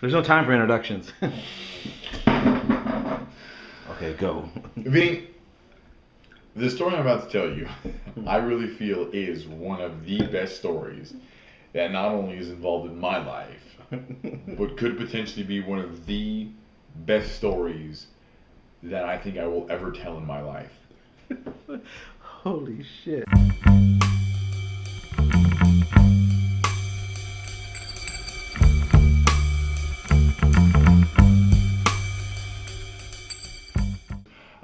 There's no time for introductions. Okay, go. Vinny, the story I'm about to tell you, I really feel is one of the best stories that not only is involved in my life, but could potentially be one of the best stories that I think I will ever tell in my life. Holy shit.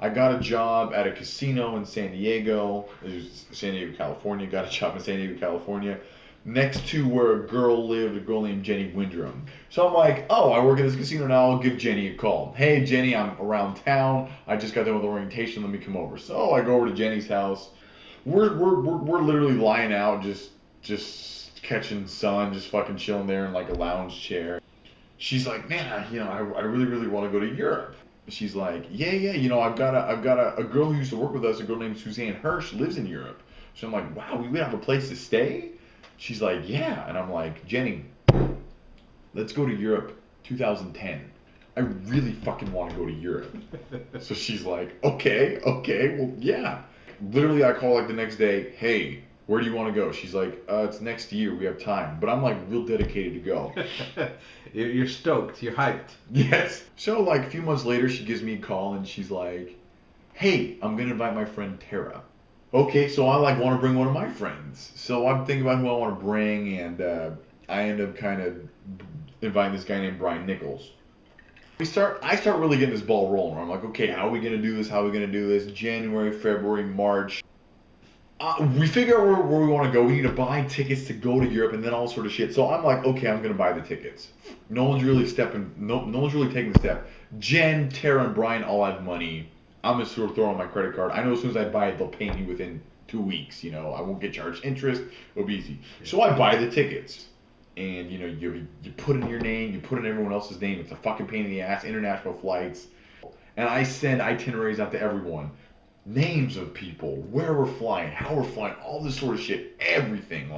I got a job at a casino in San Diego, San Diego, California. Got a job in San Diego, California, next to where a girl lived, a girl named Jenny Windrum. So I'm like, oh, I work at this casino now. I'll give Jenny a call. Hey, Jenny, I'm around town. I just got done with orientation. Let me come over. So I go over to Jenny's house. We're literally lying out, just catching sun, just fucking chilling there in like a lounge chair. She's like, man, I really want to go to Europe. She's like, yeah, I've got a girl who used to work with us, a girl named Suzanne Hirsch, lives in Europe. So I'm like, wow, we would have a place to stay? She's like, yeah. And I'm like, Jenny, let's go to Europe 2010. I really fucking want to go to Europe. So she's like, okay, well, yeah. Literally, I call like the next day, hey, where do you want to go? She's like, it's next year, we have time. But I'm like real dedicated to go. You're stoked. You're hyped. Yes. So like a few months later, she gives me a call and she's like, hey, I'm going to invite my friend Tara. Okay, so I like want to bring one of my friends. So I'm thinking about who I want to bring, and I end up kind of inviting this guy named Brian Nichols. I start really getting this ball rolling. I'm like, okay, how are we going to do this? How are we going to do this? January, February, March. We figure out where we want to go. We need to buy tickets to go to Europe and then all sort of shit. So I'm like, okay, I'm going to buy the tickets. No one's really taking the step. Jen, Tara, and Brian all have money. I'm just sort of throwing my credit card. I know as soon as I buy it, they'll pay me within 2 weeks. I won't get charged interest. It'll be easy. So I buy the tickets. And, you put in your name, you put in everyone else's name. It's a fucking pain in the ass. International flights. And I send itineraries out to everyone. Names of people, where we're flying, how we're flying, all this sort of shit, everything,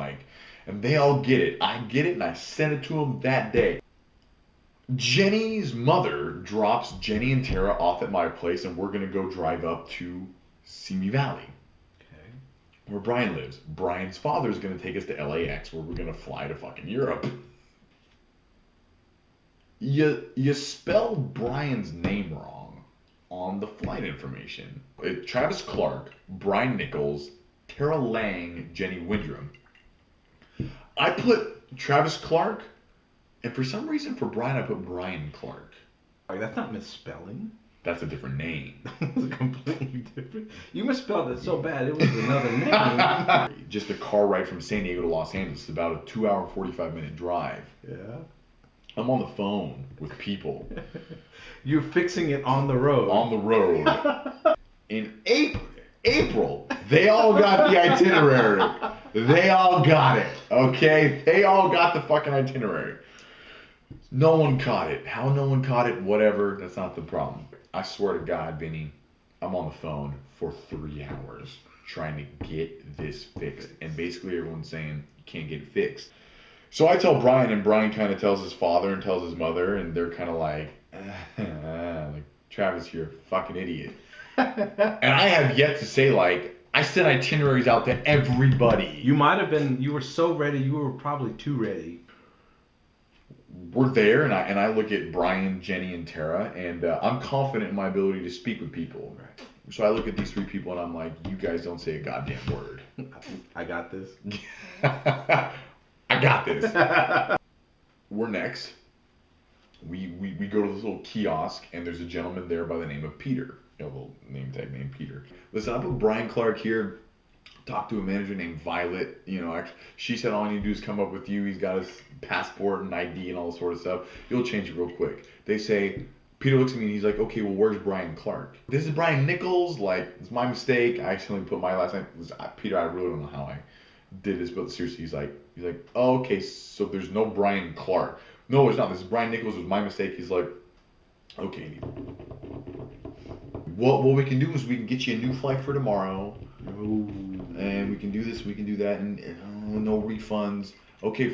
and they all get it. I get it, and I send it to them that day. Jenny's mother drops Jenny and Tara off at my place, and we're going to go drive up to Simi Valley, where Brian lives. Brian's father is going to take us to LAX, where we're going to fly to fucking Europe. You spelled Brian's name wrong on the flight information. Travis Clark, Brian Nichols, Tara Lang, Jenny Windrum. I put Travis Clark, and for some reason for Brian, I put Brian Clark. That's not misspelling. That's a different name. It's completely different. You misspelled it so bad, it was another name. Just a car ride from San Diego to Los Angeles. It's about a 2-hour, 45-minute drive. Yeah. I'm on the phone with people. You're fixing it on the road. On the road. In April, they all got the itinerary. They all got it, okay? They all got the fucking itinerary. No one caught it. How no one caught it, whatever, that's not the problem. I swear to God, Vinny, I'm on the phone for 3 hours trying to get this fixed. And basically everyone's saying, you can't get it fixed. So I tell Brian, and Brian kind of tells his father and tells his mother, and they're kind of like Travis, you're a fucking idiot. And I have yet to say, I sent itineraries out to everybody. You might have been, you were so ready, you were probably too ready. We're there, and I look at Brian, Jenny, and Tara, and I'm confident in my ability to speak with people. Right. So I look at these 3 people, and I'm like, you guys don't say a goddamn word. I got this. I got this. We're next. We go to this little kiosk, and there's a gentleman there by the name of Peter. A little name tag named Peter. Listen, I put Brian Clark here. Talked to a manager named Violet. She said all I need to do is come up with you. He's got his passport and ID and all this sort of stuff. You'll change it real quick. They say, Peter looks at me and he's like, okay, well, where's Brian Clark? This is Brian Nichols. It's my mistake. I accidentally put my last name. Peter, I really don't know how I did this, but seriously, he's like, oh, okay, so there's no Brian Clark. No, it's not. This is Brian Nichols. It was my mistake. He's like, okay. What we can do is we can get you a new flight for tomorrow. And we can do this, we can do that, and no refunds. Okay,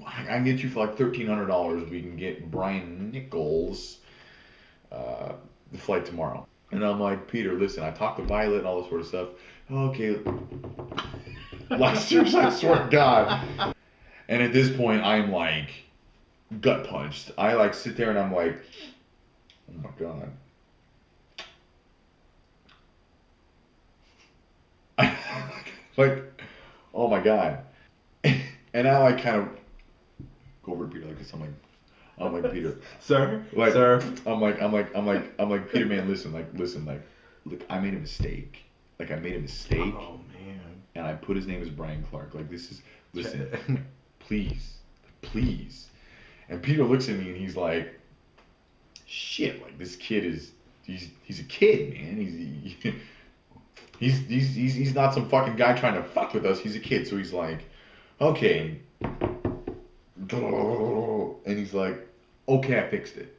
I can get you for like $1,300. We can get Brian Nichols the flight tomorrow. And I'm like, Peter, listen, I talked to Violet and all this sort of stuff. Okay. Like, seriously, I swear to God. And at this point, I'm like gut punched. I like sit there and I'm like, oh my God. Like, oh my God. And I like kind of go over to Peter like this. I'm like Peter. Sir? Like, Sir? I'm like Peter, man, listen, look, I made a mistake. Like, I made a mistake. Oh, man. And I put his name as Brian Clark. Like, listen, please. And Peter looks at me and he's like, shit, like, this kid is, he's a kid, man. He's not some fucking guy trying to fuck with us. He's a kid. So he's like, okay. And he's like, okay, I fixed it.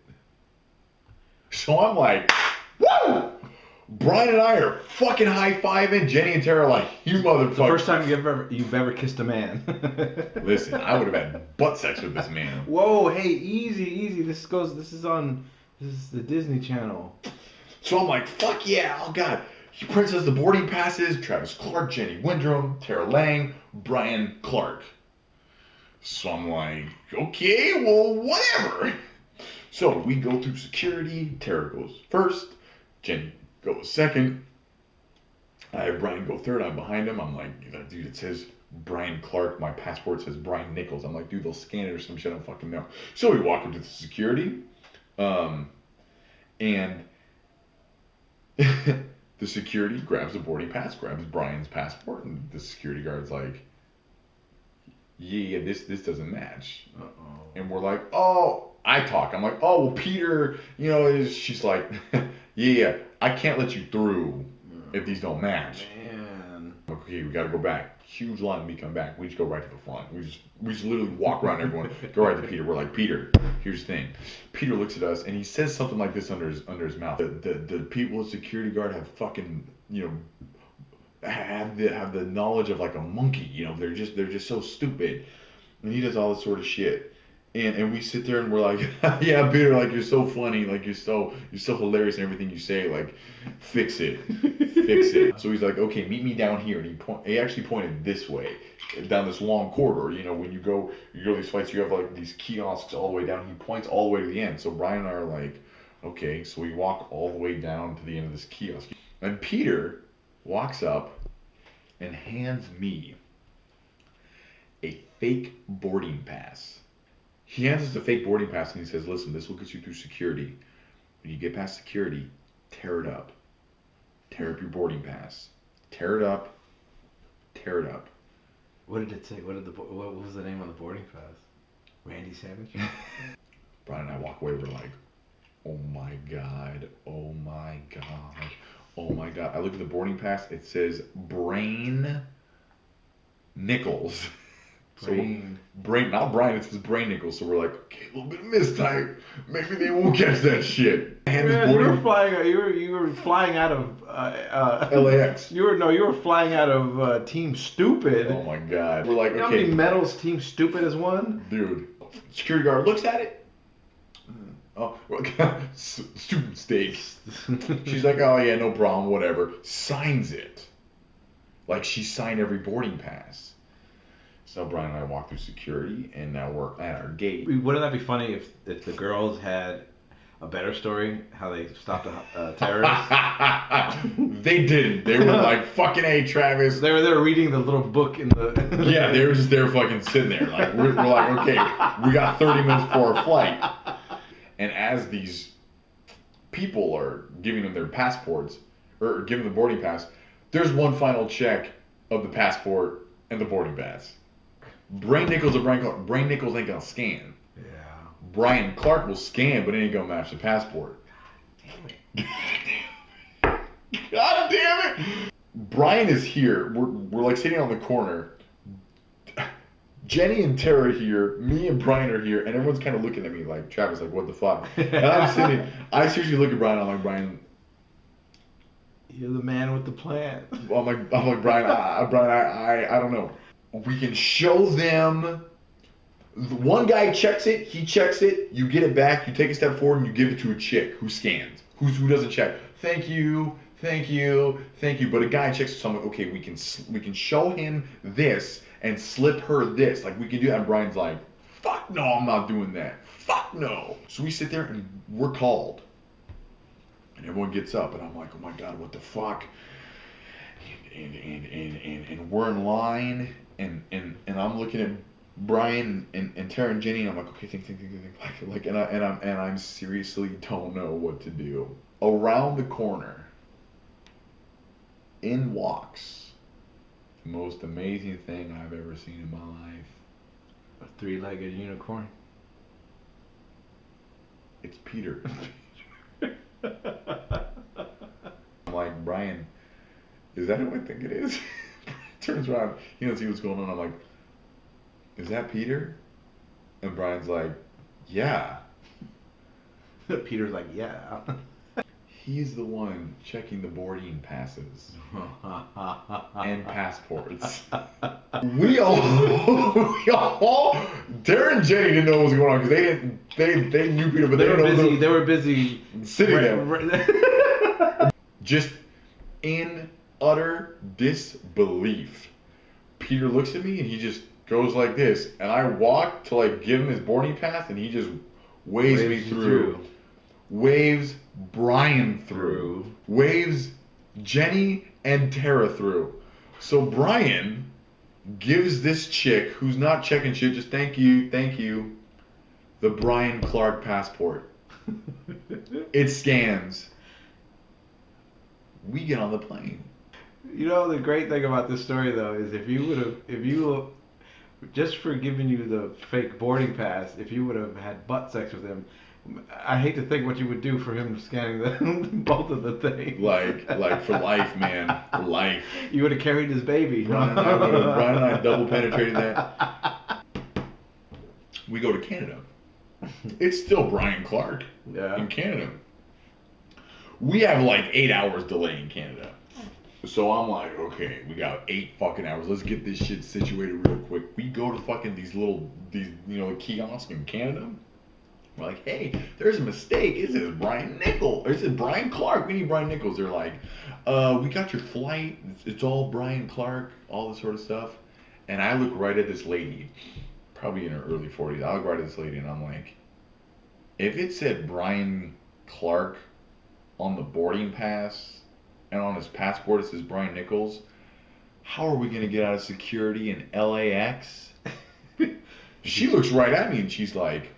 So I'm like, woo! Brian and I are fucking high-fiving. Jenny and Tara are like, you motherfucker. The first time you've ever kissed a man. Listen, I would have had butt sex with this man. Whoa, hey, easy. This is the Disney Channel. So I'm like, fuck yeah, oh God. He prints us the boarding passes, Travis Clark, Jenny Windrum, Tara Lang, Brian Clark. So I'm like, okay, well, whatever. So we go through security. Tara goes first. Jenny goes second. I have Brian go third. I'm behind him. I'm like, dude, it says Brian Clark. My passport says Brian Nichols. I'm like, dude, they'll scan it or some shit. I don't fucking know. So we walk into the security. And the security grabs the boarding pass, grabs Brian's passport, and the security guard's like, yeah, this doesn't match. Uh-oh. And we're like, oh, I talk. I'm like, oh, well, Peter, she's like, yeah, I can't let you through if these don't match. Man. Okay, we got to go back. Huge line. We come back. We just go right to the front. We just literally walk around everyone, go right to Peter. We're like, Peter, here's the thing. Peter looks at us and he says something like this under his mouth. The people at security guard have fucking, have the knowledge of like a monkey. They're just so stupid. And he does all this sort of shit. And we sit there and we're like, yeah, Peter, like, you're so funny, like, you're so hilarious in everything you say, like, fix it. So he's like, okay, meet me down here. And he actually pointed this way, down this long corridor. When you go to these fights, you have like these kiosks all the way down. He points all the way to the end. So Brian and I are like, okay. So we walk all the way down to the end of this kiosk. And Peter walks up and hands me a fake boarding pass. He hands us a fake boarding pass and he says, listen, this will get you through security. When you get past security, tear it up. Tear up your boarding pass. Tear it up. What did it say? What was the name on the boarding pass? Randy Savage? Brian and I walk away, we're like, oh my God. I look at the boarding pass, it says Brain Nichols. Brain, not Brian, it says Brain Nichols. So we're like, okay, a little bit of mistype. Maybe they won't catch that shit. Man, you were flying out of LAX. You were flying out of Team Stupid. Oh my God. We're like, you know okay. How many medals Team Stupid has won? Dude, security guard looks at it. Oh, stupid steak. She's like, oh yeah, no problem, whatever. Signs it. Like she signed every boarding pass. So Brian and I walk through security, and now we're at our gate. Wouldn't that be funny if the girls had a better story, how they stopped a terrorist? They didn't. They were like, fucking A, Travis. They were reading the little book in the... Yeah, they were just there fucking sitting there. Like, we're like, okay, we got 30 minutes for our flight. And as these people are giving them their passports, or giving the boarding pass, there's one final check of the passport and the boarding pass. Brain Nichols or Brian Clark. Brain Nichols ain't gonna scan. Yeah. Brian Clark will scan, but it ain't gonna match the passport. Damn it. God damn it! Brian is here. We're like sitting on the corner. Jenny and Tara are here. Me and Brian are here, and everyone's kind of looking at me like, Travis, like, what the fuck? And I'm sitting. I seriously look at Brian. I'm like, Brian. You're the man with the plan. I'm like Brian. I don't know. We can show them The one guy checks it, he checks it, you get it back, you take a step forward, and you give it to a chick who scans, who doesn't check. Thank you, thank you, thank you. But a guy checks, so I'm like, okay, we can show him this and slip her this. Like, we can do that. And Brian's like, fuck no, I'm not doing that. Fuck no. So we sit there and we're called. And everyone gets up, and I'm like, oh my God, what the fuck? And we're in line, and I'm looking at Brian and Tara and Jenny, and I'm like, okay, think, like, and I'm seriously don't know what to do. Around the corner, in walks the most amazing thing I've ever seen in my life. A three-legged unicorn. It's Peter. I'm like, Brian, is that who I think it is? Turns around, he doesn't see what's going on. I'm like, is that Peter? And Brian's like, yeah. Peter's like, yeah. He's the one checking the boarding passes and passports. we all, Darren and Jenny didn't know what was going on because they knew Peter, but they were busy sitting there. Just in utter disbelief. Peter looks at me and he just goes like this, and I walk to like give him his boarding pass, and he just waves me through. Waves Brian through. Waves Jenny and Tara through. So Brian gives this chick who's not checking shit, just thank you, the Brian Clark passport. It scans. We get on the plane. You know, the great thing about this story though is if you just for giving you the fake boarding pass, if you would have had butt sex with him, I hate to think what you would do for him scanning both of the things. Like for life, man. For life. You would have carried his baby. Brian and I double penetrated that. We go to Canada. It's still Brian Clark in Canada. We have like 8 hours delay in Canada. So I'm like, okay, we got 8 fucking hours. Let's get this shit situated real quick. We go to fucking these kiosks in Canada. We're like, hey, there's a mistake. It says Brian Nichols. Or it says Brian Clark. We need Brian Nichols. They're like, we got your flight. It's all Brian Clark, all this sort of stuff. And I look right at this lady, probably in her early 40s. I look right at this lady and I'm like, if it said Brian Clark on the boarding pass and on his passport it says Brian Nichols, how are we going to get out of security in LAX? She looks right at me and she's like,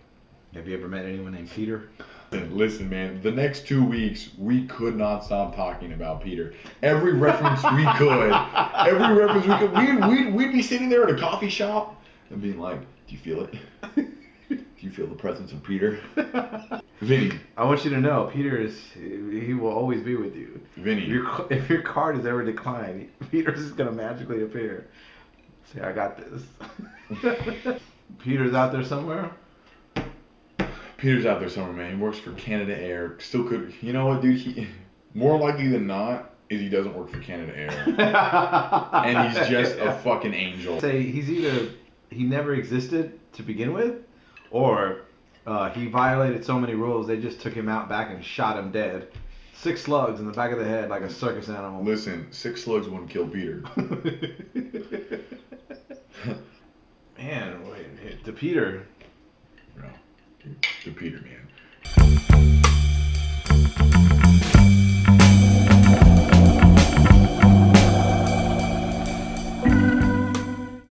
have you ever met anyone named Peter? Listen, man, the next 2 weeks, we could not stop talking about Peter. Every reference we could, we'd be sitting there at a coffee shop and being like, do you feel it? Do you feel the presence of Peter? Vinny. I want you to know, Peter he will always be with you. Vinny. If your card is ever declined, Peter's just going to magically appear. Say, I got this. Peter's out there somewhere? Peter's out there somewhere, man. He works for Canada Air. Still could. You know what, dude? More likely than not is he doesn't work for Canada Air. And he's just a fucking angel. Say he's either he never existed to begin with, or he violated so many rules they just took him out back and shot him dead. 6 slugs in the back of the head like a circus animal. Listen, 6 slugs wouldn't kill Peter. Man, wait, to Peter. No, to Peter, man.